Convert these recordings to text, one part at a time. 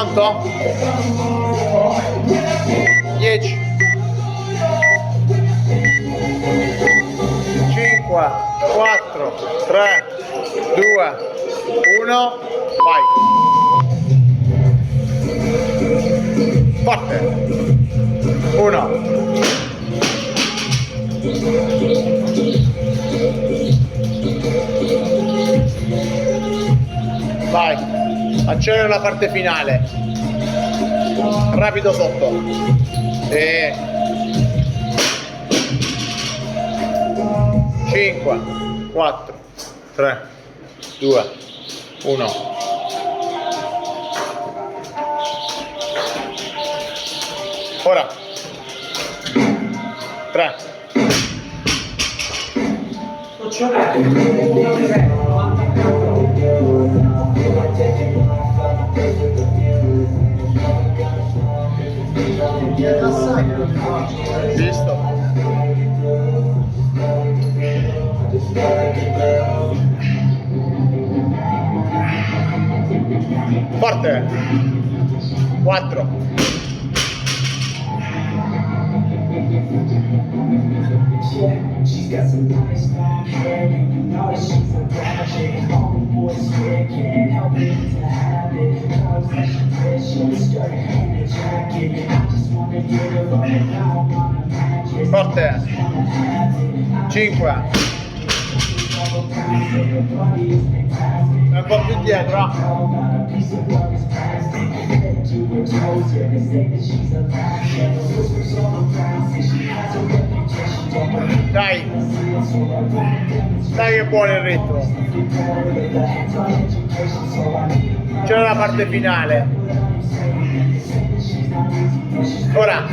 Pronto? 10 5 4 3 2 1 vai. Forte. 1 vai, accelera la parte finale, rapido sotto e 5 4 3 2 1 ora 3 visto? Forte. 4 She's got some nice long hair, and you know that she's a bad chick. All the boys swear, can't help it, it's a habit. Clothes that she wears, she was skirt and a jacket. I just wanna get her up and down on a mattress. Forte. 5 un po' più dietro. Dai, dai che è buono il ritmo. C'è la parte finale. Ora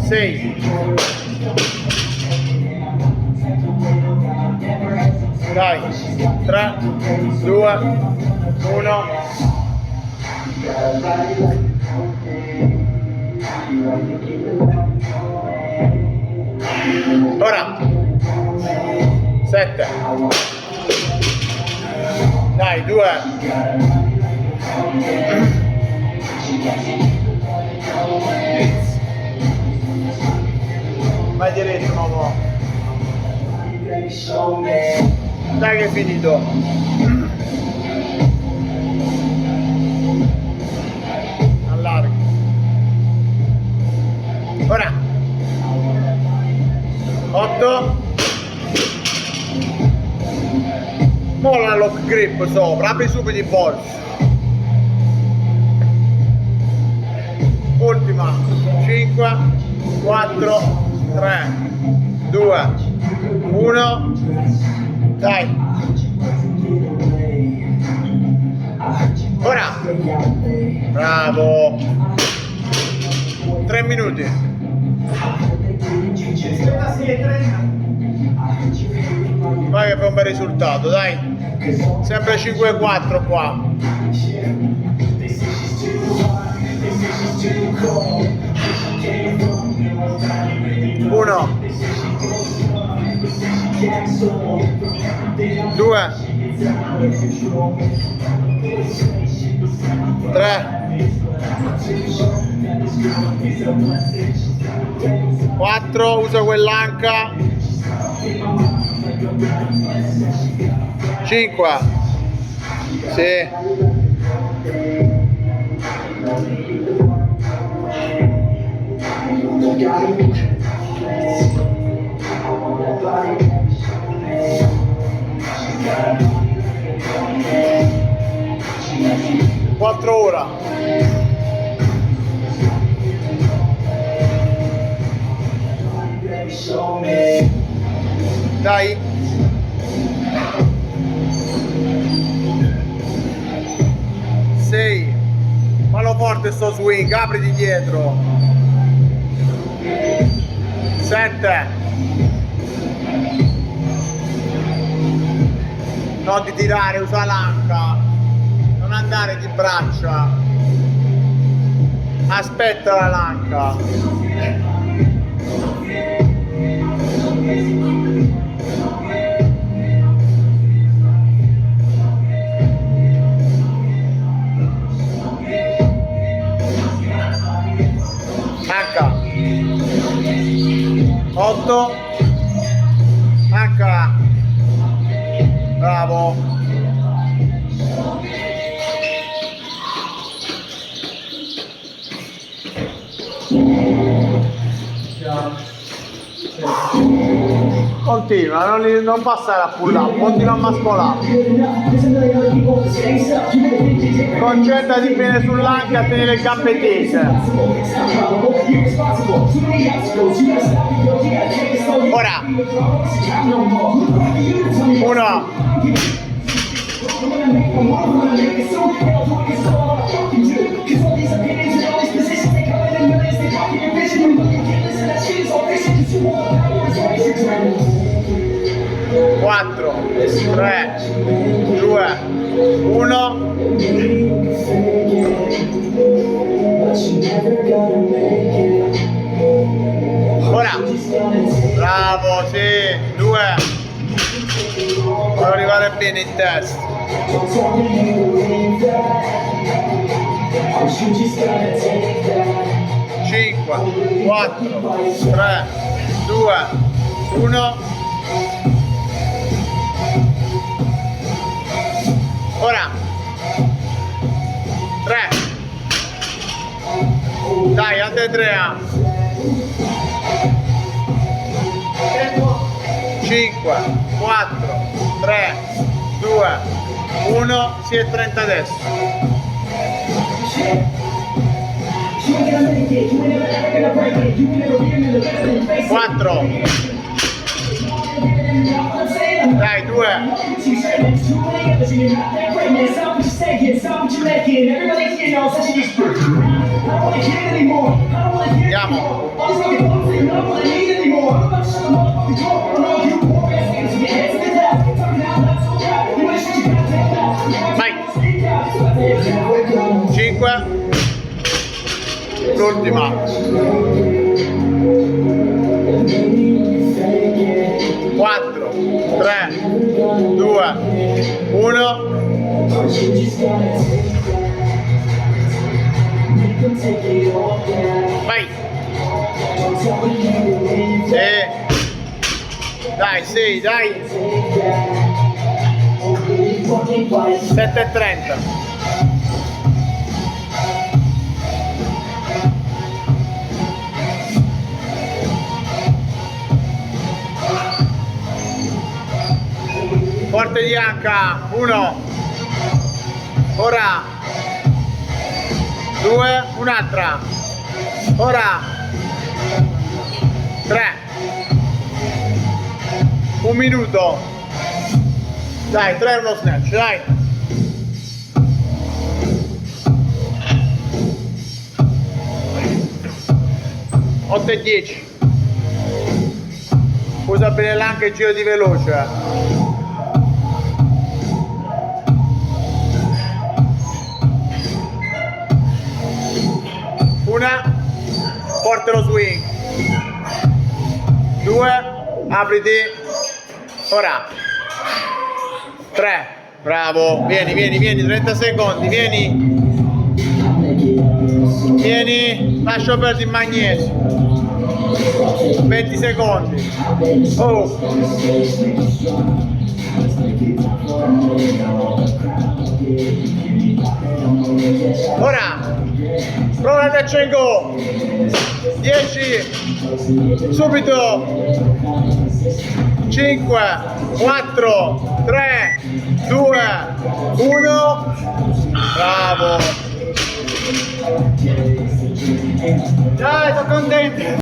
6 dai, 3 2 1 ora 7 dai, 2 vai diretto, uomo. Dai che è finito. Allarghi. Ora 8 molla lock grip sopra, apri subito i polsi. Ultima 5 4 3 2 1 dai. Ora bravo. 3 minuti. Vai che fa un bel risultato, dai. Sempre 5-4 qua. 1 2 3 4 usa quell'anca. 5 sì. 4 ora. Dai. 6 fallo forte sto swing, apri di dietro. 7 non di tirare, usa l'anca, non andare di braccia, aspetta la lanca. 8, H, bravo, continua, non passare a pull up, continua a mascolare, concentrati bene sull'anca, tenere le gambe tese. Ora 1, quattro, 3, 2, 1. Ora, bravo, sì, 2. Devo arrivare bene in testa. 5, 4, 3, 2, 1. Ora 3, dai, altre 3, 5, 4, 3, 2, 1, si è 30 adesso. 4, dai, 2, andiamo. Vai. 5, l'ultima. 4, 3, 2, 1. Vai. Dai, 6, dai. 7,30. Forte di H, 1, ora 2, un'altra, ora 3, 1 minuto, dai, 3 è uno snatch, dai. Otto e 10. Usa bene l'anca e giro di veloce. Una, forte lo swing. 2, apriti. Ora 3, bravo, vieni, 30 secondi, vieni, lascio perdere il magnesio. 20 secondi. Oh. Ora prova il touch and go. 10, subito. 5, 4, 3, 2, 1. Bravo. Dai, sono contento.